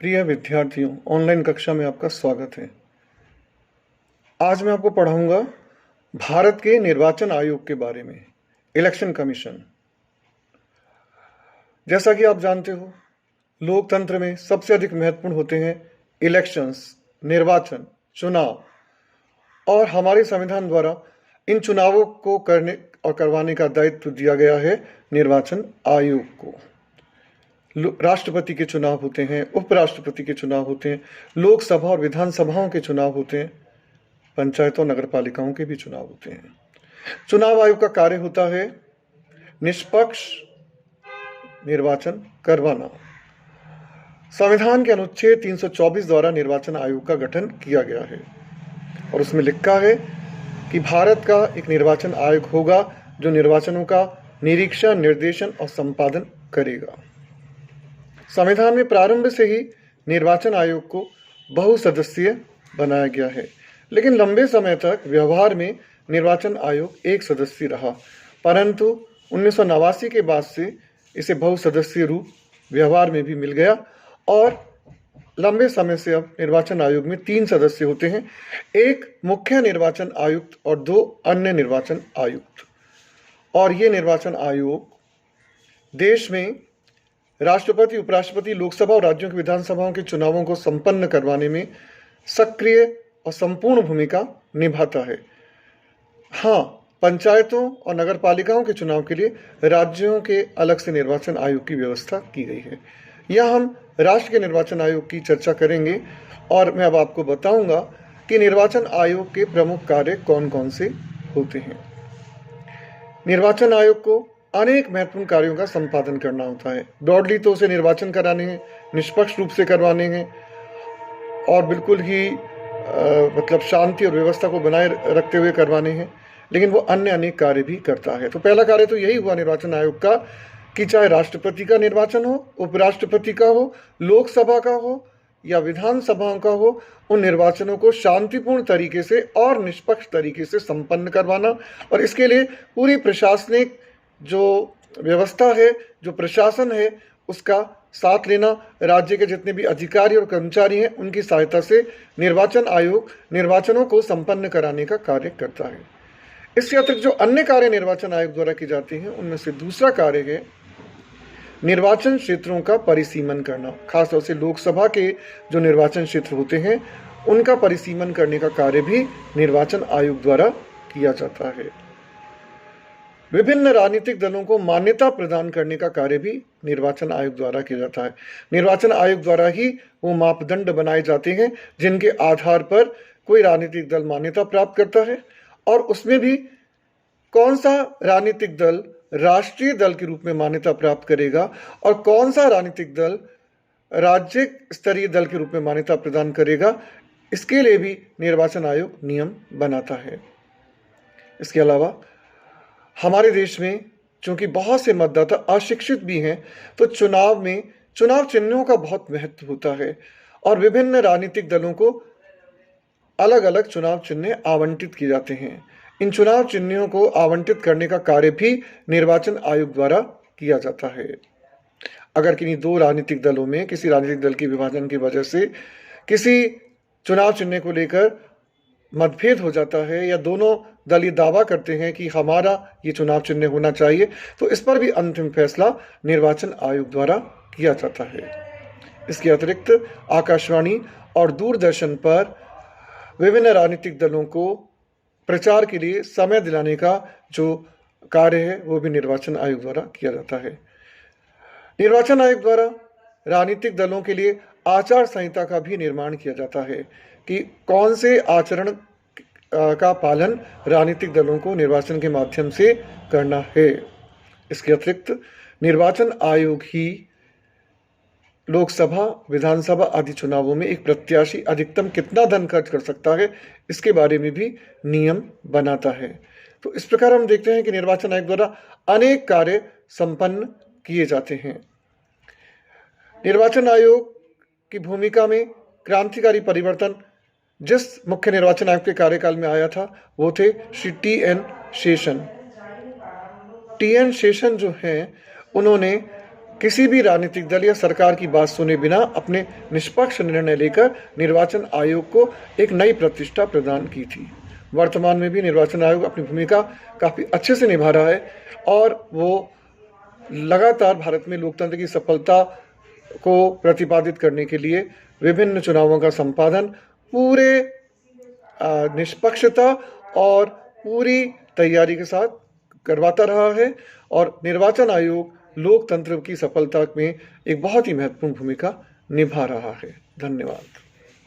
प्रिय विद्यार्थियों, ऑनलाइन कक्षा में आपका स्वागत है। आज मैं आपको पढ़ाऊंगा भारत के निर्वाचन आयोग के बारे में, इलेक्शन कमीशन। जैसा कि आप जानते हो, लोकतंत्र में सबसे अधिक महत्वपूर्ण होते हैं इलेक्शंस, निर्वाचन, चुनाव। और हमारे संविधान द्वारा इन चुनावों को करने और करवाने का दायित्व दिया गया है निर्वाचन आयोग को। राष्ट्रपति के चुनाव होते हैं, उपराष्ट्रपति के चुनाव होते हैं, लोकसभा और विधानसभाओं के चुनाव होते हैं, पंचायतों नगर पालिकाओं के भी चुनाव होते हैं। चुनाव आयोग का कार्य होता है निष्पक्ष निर्वाचन करवाना। संविधान के अनुच्छेद 324 द्वारा निर्वाचन आयोग का गठन किया गया है और उसमें लिखा है कि भारत का एक निर्वाचन आयोग होगा जो निर्वाचनों का निरीक्षण, निर्देशन और संपादन करेगा। संविधान में प्रारंभ से ही निर्वाचन आयोग को बहुसदस्यीय बनाया गया है, लेकिन लंबे समय तक व्यवहार में निर्वाचन आयोग एक सदस्यीय रहा, परंतु 1989 के बाद से इसे बहुसदस्यीय रूप व्यवहार में भी मिल गया और लंबे समय से अब निर्वाचन आयोग में 3 सदस्य होते हैं, एक मुख्य निर्वाचन आयुक्त और 2 अन्य निर्वाचन आयुक्त। और ये निर्वाचन आयोग देश में राष्ट्रपति, उपराष्ट्रपति, लोकसभा और राज्यों की विधानसभाओं के चुनावों को संपन्न करवाने में सक्रिय और संपूर्ण भूमिका निभाता है। हाँ, पंचायतों और नगर पालिकाओं के चुनाव के लिए राज्यों के अलग से निर्वाचन आयोग की व्यवस्था की गई है। यह हम राष्ट्र के निर्वाचन आयोग की चर्चा करेंगे और मैं अब आपको बताऊंगा कि निर्वाचन आयोग के प्रमुख कार्य कौन कौन से होते हैं। निर्वाचन आयोग को अनेक महत्वपूर्ण कार्यों का संपादन करना होता है। ब्रॉडली तो उसे निर्वाचन कराने हैं, निष्पक्ष रूप से करवाने हैं और बिल्कुल ही मतलब शांति और व्यवस्था को बनाए रखते हुए करवाने हैं, लेकिन वो अन्य अनेक कार्य भी करता है। तो पहला कार्य तो यही हुआ निर्वाचन आयोग का कि चाहे राष्ट्रपति का निर्वाचन हो, उपराष्ट्रपति का हो, लोकसभा का हो या विधानसभाओं का हो, उन निर्वाचनों को शांतिपूर्ण तरीके से और निष्पक्ष तरीके से संपन्न करवाना और इसके लिए पूरी प्रशासनिक जो व्यवस्था है, जो प्रशासन है, उसका साथ लेना, राज्य के जितने भी अधिकारी और कर्मचारी हैं उनकी सहायता से निर्वाचन आयोग निर्वाचनों को संपन्न कराने का कार्य करता है। इसके अतिरिक्त जो अन्य कार्य निर्वाचन आयोग द्वारा की जाती हैं उनमें से दूसरा कार्य है निर्वाचन क्षेत्रों का परिसीमन करना। खासतौर से लोकसभा के जो निर्वाचन क्षेत्र होते हैं उनका परिसीमन करने का कार्य भी निर्वाचन आयोग द्वारा किया जाता है। विभिन्न राजनीतिक दलों को मान्यता प्रदान करने का कार्य भी निर्वाचन आयोग द्वारा किया जाता है। निर्वाचन आयोग द्वारा ही वो मापदंड बनाए जाते हैं जिनके आधार पर कोई राजनीतिक दल मान्यता प्राप्त करता है और उसमें भी कौन सा राजनीतिक दल राष्ट्रीय दल के रूप में मान्यता प्राप्त करेगा और कौन सा राजनीतिक दल राज्य स्तरीय दल के रूप में मान्यता प्रदान करेगा, इसके लिए भी निर्वाचन आयोग नियम बनाता है। इसके अलावा हमारे देश में चूंकि बहुत से मतदाता अशिक्षित भी हैं, तो चुनाव में चुनाव चिन्हों का बहुत महत्व होता है और विभिन्न राजनीतिक दलों को अलग अलग चुनाव चिन्ह आवंटित किए जाते हैं। इन चुनाव चिन्हों को आवंटित करने का कार्य भी निर्वाचन आयोग द्वारा किया जाता है। अगर किन्हीं 2 राजनीतिक दलों में किसी राजनीतिक दल के विभाजन की वजह से किसी चुनाव चिन्ह को लेकर मतभेद हो जाता है या दोनों दल ये दावा करते हैं कि हमारा ये चुनाव चिन्ह होना चाहिए, तो इस पर भी अंतिम फैसला निर्वाचन आयोग द्वारा किया जाता है। इसके अतिरिक्त आकाशवाणी और दूरदर्शन पर विभिन्न राजनीतिक दलों को प्रचार के लिए समय दिलाने का जो कार्य है वो भी निर्वाचन आयोग द्वारा किया जाता है। निर्वाचन आयोग द्वारा राजनीतिक दलों के लिए आचार संहिता का भी निर्माण किया जाता है कि कौन से आचरण का पालन राजनीतिक दलों को निर्वाचन के माध्यम से करना है। इसके अतिरिक्त निर्वाचन आयोग ही लोकसभा, विधानसभा आदि चुनावों में एक प्रत्याशी अधिकतम कितना धन खर्च कर सकता है, इसके बारे में भी नियम बनाता है। तो इस प्रकार हम देखते हैं कि निर्वाचन आयोग द्वारा अनेक कार्य संपन्न किए जाते हैं। निर्वाचन आयोग की भूमिका में क्रांतिकारी परिवर्तन जिस मुख्य निर्वाचन आयोग के कार्यकाल में आया था वो थे श्री टी एन शेषन। जो हैं उन्होंने किसी भी राजनीतिक दल या सरकार की बात सुने बिना अपने निष्पक्ष निर्णय लेकर निर्वाचन आयोग को एक नई प्रतिष्ठा प्रदान की थी। वर्तमान में भी निर्वाचन आयोग अपनी भूमिका काफ़ी अच्छे से निभा रहा है और वो लगातार भारत में लोकतंत्र की सफलता को प्रतिपादित करने के लिए विभिन्न चुनावों का संपादन पूरे निष्पक्षता और पूरी तैयारी के साथ करवाता रहा है और निर्वाचन आयोग लोकतंत्र की सफलता में एक बहुत ही महत्वपूर्ण भूमिका निभा रहा है। धन्यवाद।